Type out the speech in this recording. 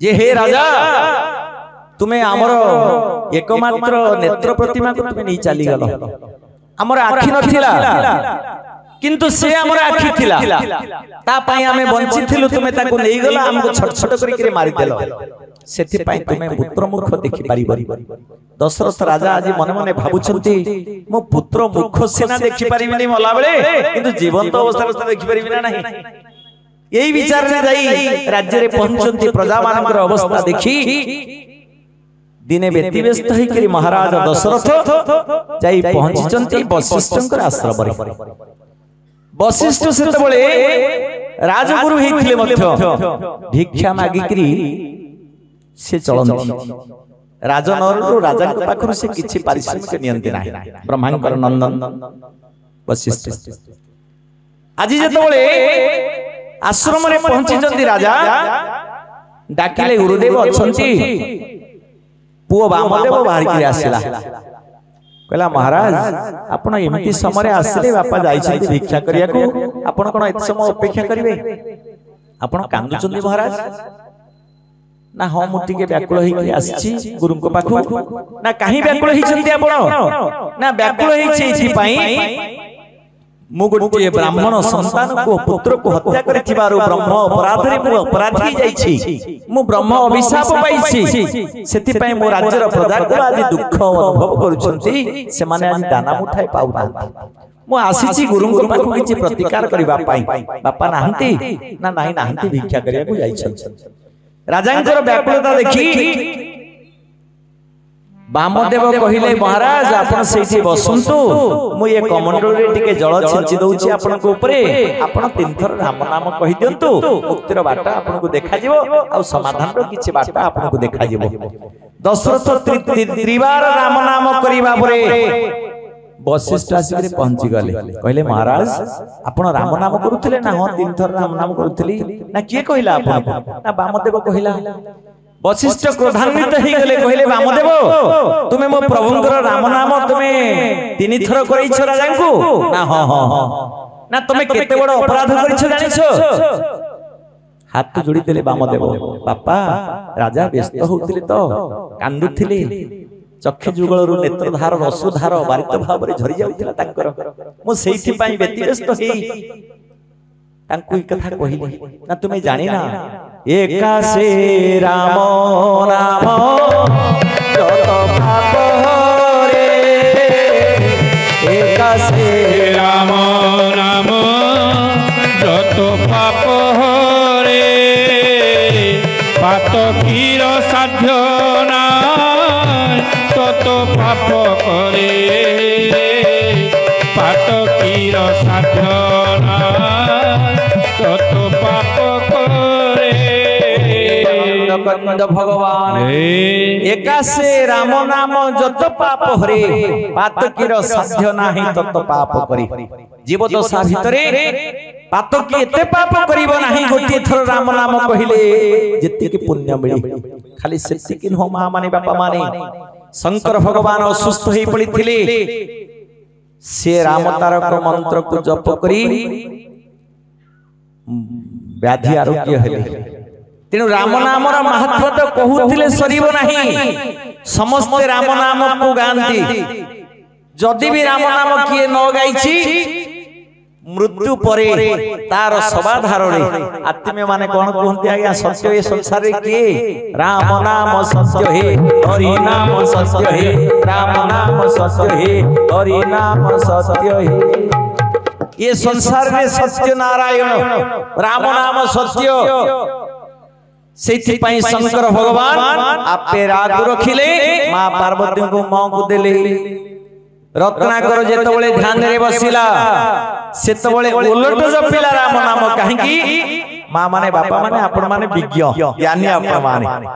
जे हे राजा तुम्हें आमर एकमात्र नेत्र प्रतिमा को तुम्हें नहीं चली गल आमर आखि नथिला किंतु से आमर आखि थिला ता पई हमें बंची थिलु तुम्हें ताको नहीं गला हमको छट छट करी मारी देलो सेथि पई तुम्हें पुत्र मुख देखि पारिबो। दशरथ राजा आज मन मन भाबुछंती मो पुत्र मुख सेना देखि पारिबिनी मला बेले किंतु जीवंत अवस्था में देखि पारिबिना नहीं यही विचार रे जाई राज्य रे पहुंचंती प्रजा मानकर अवस्था देखि दिने व्यतिव्यस्त होई करी महाराज दशरथ जाई पहुंचंती वशिष्ठंकर आश्रम रे। वशिष्ठ सेते बळे राजगुरु हेथिले मध्य भिक्षा मागिकरी से चलंती राजनरु राजा के पाखरु से किछि पारिश्रमिक नियंती नाही ब्रह्मांकर नंदन वशिष्ठ आज जेतबळे आश्रम रे पहुंची जंती राजा डाकिले गुरुदेव अछंती पुओ वामदेव बाहर के आसिला कहला महाराज आपण एमती समय आसिले बापा जाई भिक्षा करिया को आपण कोन एत समय अपेक्षा करिवे आपण कांदुचंदी महाराज ना हम मुटिके व्याकुल होई आछि गुरु को पाखु ना काहे व्याकुल होइचंती आपण ना व्याकुल होइछि इथि पई मु गोटे ब्राह्मण संतान को पुत्र को हत्या करिथिबारु ब्रह्म अपराध रे मु अपराधी जाईछि मु ब्रह्म अभिशाप पाइछि सेति पई मो राज्य रो प्रजा को आज दुख अनुभव करूछंती से माने आज दाना मुठाई पाउना मु आसीछि गुरु को पाखु किछि प्रतिकार करिबा पई बापा नाहंती ना नाही नाहंती भिक्षा करिया को जाईछि। राजांकर व्याकुलता देखि वामदेव कहिले महाराज आपण सेठी बसंतु मु ये कमंडल रे टिके जल छिंची दउची आपण को ऊपरे आपण तीन थर राम नाम कहि दियंतु मुक्तिर बाटा आपण को देखा जिवो आ समाधान रो किछि बाटा आपण को देखा जिवो। दशरथ त्रिबार राम नाम करिबा परे वशिष्ठ आसिकरे पहुंची गले कहले महाराज आपण राम नाम करूथिले ना हो तीन थर राम नाम करूथिली ना किए कहिला आपण ना वामदेव कहिला। वशिष्ठ क्रोधान्वित ही गले कहले वामदेव तुमे मो प्रभुंकर राम नाम तुमे तीन थर करैछ राजा को ना हां हां ना तुमे केते बड़ अपराध करैछ जानिछो हाथ जोड़ी देले वामदेव बापा राजा व्यस्त होतिले तो कांदुथिले चक्षु जुगल रु नेत्रधार रसुधार बारित भाव रे झरी जाउतिला तांकर मो सेइथि पई व्यतिव्यस्त हेई तांकु कथा कहिली ना तुमे जानि ना एका से राम नाम जत पाप रे एका से राम नाम जत पाप रे पातकीर साध्य ना तत पाप करे पातकीर साध्य ना तत पाप करे भगवान एका से राम नाम जत पाप हरे पातकीर साध्य नाही तत पाप करी जीव दशा भितरे पातकी एते पाप करिवो नाही गोटे थर राम नाम कहिले जेति के पुण्य मिली खाली सेति कि हो मां माने बापा माने शंकर भगवान असुस्थ होई पड़िथिले से राम तारक मंत्र को जप करी व्याधि आरोग्य हेले तेणु राम नाम महत्व तो कहूथिले सरीब नहीं समस्त राम नाम को गांती जदि भी राम नाम किए न गाइछि मृत्यु परे तार सबाधारणे आत्मे माने कोन कहंती आज्ञा सत्य ए संसार रे किए राम नाम सत्य हे हरि नाम सत्य हे राम नाम सत्य हे हरि नाम सत्य हे ये संसार में सत्य नारायण राम नाम सत्य सेथि पई शंकर भगवान आपे राग रखिले मां पार्वती को मां को देले रत्नाकर जेतबळे ध्यान रे बसिला सेतबळे उलट जपिला राम नाम काहेकि मां माने बापा माने आपण माने विज्ञ ज्ञानी आपण माने